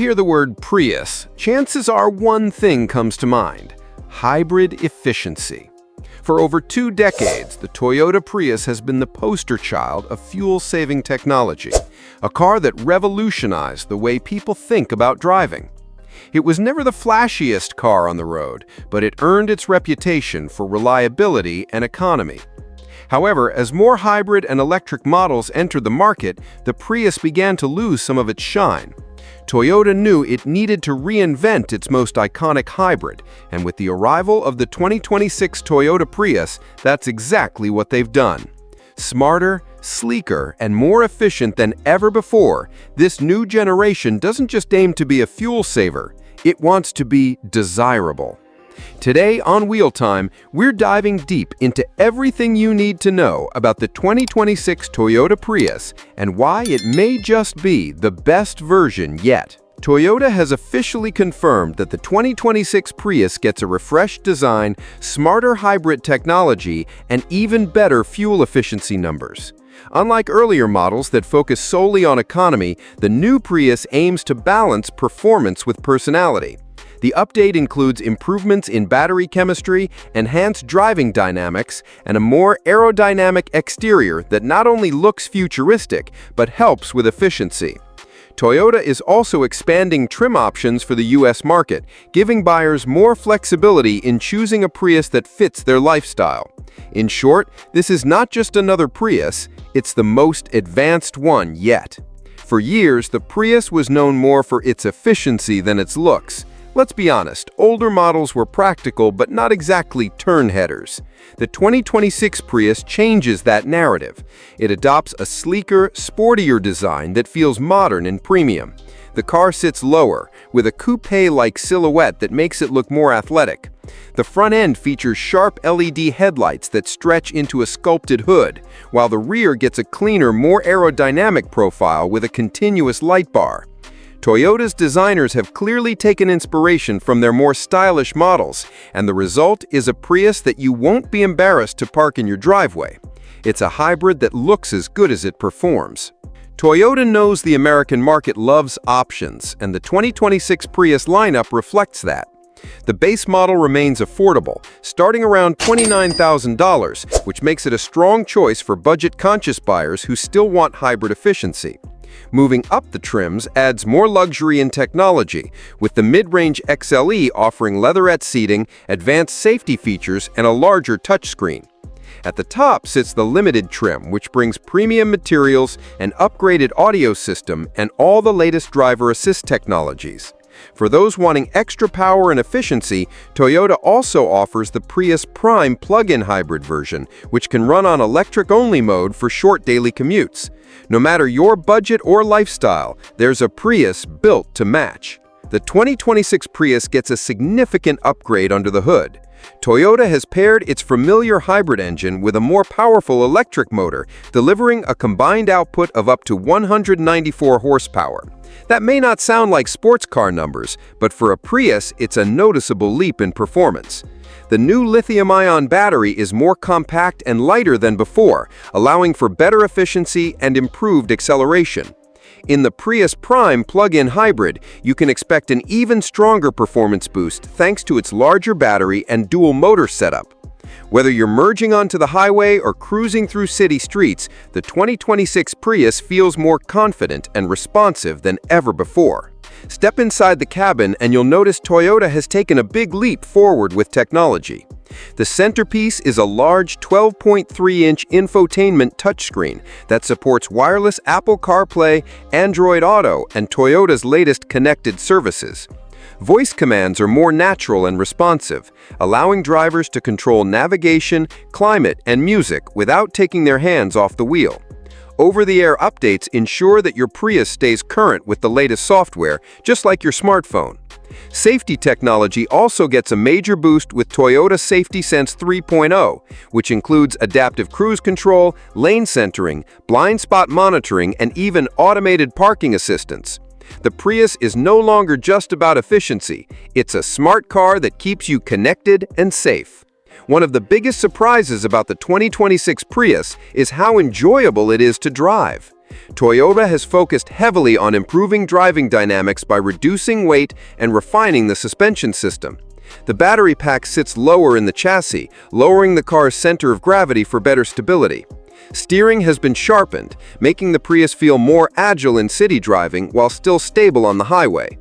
hear the word Prius, chances are one thing comes to mind: hybrid efficiency. For over 2 decades, the Toyota Prius has been the poster child of fuel-saving technology, a car that revolutionized the way people think about driving. It was never the flashiest car on the road, but it earned its reputation for reliability and economy. However, as more hybrid and electric models entered the market, the Prius began to lose some of its shine. Toyota knew it needed to reinvent its most iconic hybrid, and with the arrival of the 2026 Toyota Prius, that's exactly what they've done. Smarter, sleeker, and more efficient than ever before, this new generation doesn't just aim to be a fuel saver, it wants to be desirable. Today on Wheeltime, we're diving deep into everything you need to know about the 2026 Toyota Prius and why it may just be the best version yet. Toyota has officially confirmed that the 2026 Prius gets a refreshed design, smarter hybrid technology, and even better fuel efficiency numbers. Unlike earlier models that focus solely on economy, the new Prius aims to balance performance with personality. The update includes improvements in battery chemistry, enhanced driving dynamics, and a more aerodynamic exterior that not only looks futuristic, but helps with efficiency. Toyota is also expanding trim options for the US market, giving buyers more flexibility in choosing a Prius that fits their lifestyle. In short, this is not just another Prius, it's the most advanced one yet. For years, the Prius was known more for its efficiency than its looks. Let's be honest, older models were practical but not exactly turn-headers. The 2026 Prius changes that narrative. It adopts a sleeker, sportier design that feels modern and premium. The car sits lower, with a coupe-like silhouette that makes it look more athletic. The front end features sharp LED headlights that stretch into a sculpted hood, while the rear gets a cleaner, more aerodynamic profile with a continuous light bar. Toyota's designers have clearly taken inspiration from their more stylish models, and the result is a Prius that you won't be embarrassed to park in your driveway. It's a hybrid that looks as good as it performs. Toyota knows the American market loves options, and the 2026 Prius lineup reflects that. The base model remains affordable, starting around $29,000, which makes it a strong choice for budget-conscious buyers who still want hybrid efficiency. Moving up the trims adds more luxury and technology, with the mid-range XLE offering leatherette seating, advanced safety features, and a larger touchscreen. At the top sits the limited trim, which brings premium materials, an upgraded audio system, and all the latest driver assist technologies. For those wanting extra power and efficiency, Toyota also offers the Prius Prime plug-in hybrid version, which can run on electric-only mode for short daily commutes. No matter your budget or lifestyle, there's a Prius built to match. The 2026 Prius gets a significant upgrade under the hood. Toyota has paired its familiar hybrid engine with a more powerful electric motor, delivering a combined output of up to 194 horsepower. That may not sound like sports car numbers, but for a Prius, it's a noticeable leap in performance. The new lithium-ion battery is more compact and lighter than before, allowing for better efficiency and improved acceleration. In the Prius Prime plug-in hybrid, you can expect an even stronger performance boost thanks to its larger battery and dual motor setup. Whether you're merging onto the highway or cruising through city streets, the 2026 Prius feels more confident and responsive than ever before. Step inside the cabin and you'll notice Toyota has taken a big leap forward with technology. The centerpiece is a large 12.3-inch infotainment touchscreen that supports wireless Apple CarPlay, Android Auto, and Toyota's latest connected services. Voice commands are more natural and responsive, allowing drivers to control navigation, climate, and music without taking their hands off the wheel. Over-the-air updates ensure that your Prius stays current with the latest software, just like your smartphone. Safety technology also gets a major boost with Toyota Safety Sense 3.0, which includes adaptive cruise control, lane centering, blind spot monitoring, and even automated parking assistance. The Prius is no longer just about efficiency, it's a smart car that keeps you connected and safe. One of the biggest surprises about the 2026 Prius is how enjoyable it is to drive. Toyota has focused heavily on improving driving dynamics by reducing weight and refining the suspension system. The battery pack sits lower in the chassis, lowering the car's center of gravity for better stability. Steering has been sharpened, making the Prius feel more agile in city driving while still stable on the highway.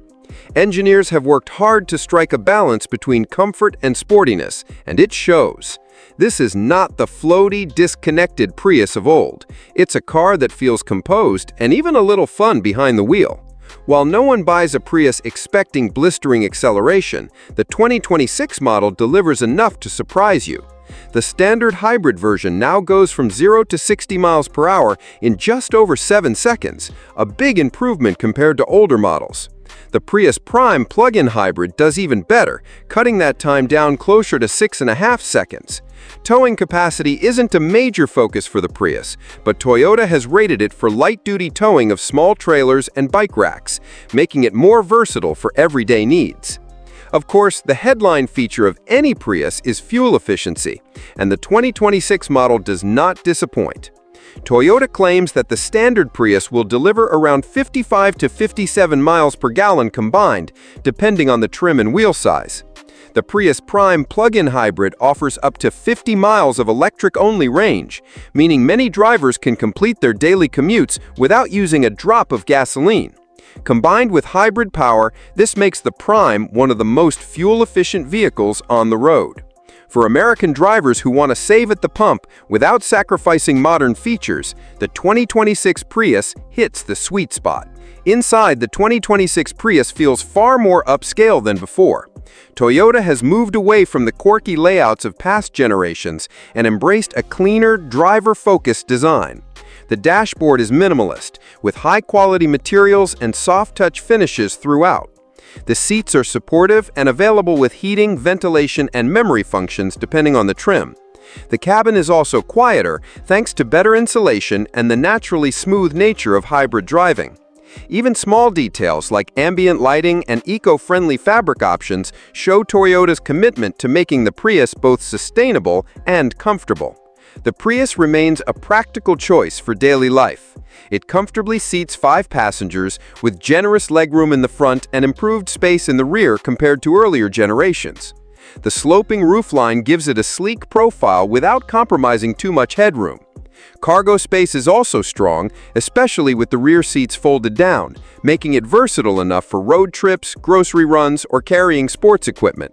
Engineers have worked hard to strike a balance between comfort and sportiness, and it shows. This is not the floaty, disconnected Prius of old. It's a car that feels composed and even a little fun behind the wheel. While no one buys a Prius expecting blistering acceleration, the 2026 model delivers enough to surprise you. The standard hybrid version now goes from 0 to 60 miles per hour in just over 7 seconds, a big improvement compared to older models. The Prius Prime plug-in hybrid does even better, cutting that time down closer to 6.5 seconds. Towing capacity isn't a major focus for the Prius, but Toyota has rated it for light-duty towing of small trailers and bike racks, making it more versatile for everyday needs. Of course, the headline feature of any Prius is fuel efficiency, and the 2026 model does not disappoint. Toyota claims that the standard Prius will deliver around 55 to 57 miles per gallon combined, depending on the trim and wheel size. The Prius Prime plug-in hybrid offers up to 50 miles of electric-only range, meaning many drivers can complete their daily commutes without using a drop of gasoline. Combined with hybrid power, this makes the Prime one of the most fuel-efficient vehicles on the road. For American drivers who want to save at the pump without sacrificing modern features, the 2026 Prius hits the sweet spot. Inside, the 2026 Prius feels far more upscale than before. Toyota has moved away from the quirky layouts of past generations and embraced a cleaner, driver-focused design. The dashboard is minimalist, with high-quality materials and soft-touch finishes throughout. The seats are supportive and available with heating, ventilation, and memory functions depending on the trim. The cabin is also quieter thanks to better insulation and the naturally smooth nature of hybrid driving. Even small details like ambient lighting and eco-friendly fabric options show Toyota's commitment to making the Prius both sustainable and comfortable. The Prius remains a practical choice for daily life. It comfortably seats 5 passengers with generous legroom in the front and improved space in the rear compared to earlier generations. The sloping roofline gives it a sleek profile without compromising too much headroom. Cargo space is also strong, especially with the rear seats folded down, making it versatile enough for road trips, grocery runs, or carrying sports equipment.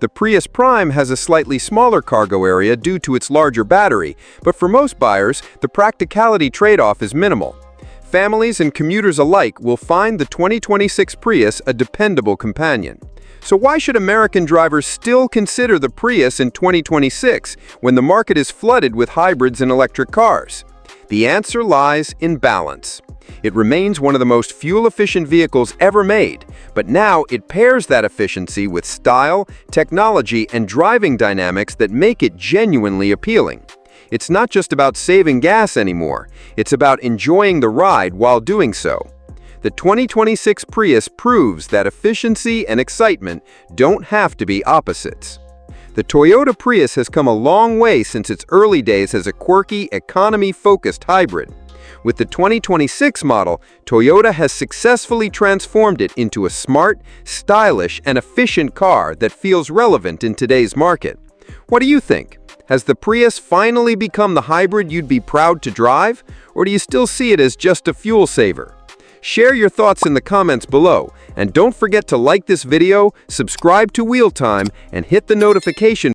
The Prius Prime has a slightly smaller cargo area due to its larger battery, but for most buyers, the practicality trade-off is minimal. Families and commuters alike will find the 2026 Prius a dependable companion. So why should American drivers still consider the Prius in 2026 when the market is flooded with hybrids and electric cars? The answer lies in balance. It remains one of the most fuel-efficient vehicles ever made, but now it pairs that efficiency with style, technology, and driving dynamics that make it genuinely appealing. It's not just about saving gas anymore, it's about enjoying the ride while doing so. The 2026 Prius proves that efficiency and excitement don't have to be opposites. The Toyota Prius has come a long way since its early days as a quirky, economy-focused hybrid. With the 2026 model, Toyota has successfully transformed it into a smart, stylish, and efficient car that feels relevant in today's market. What do you think? Has the Prius finally become the hybrid you'd be proud to drive, or do you still see it as just a fuel saver? Share your thoughts in the comments below, and don't forget to like this video, subscribe to Wheeltime, and hit the notification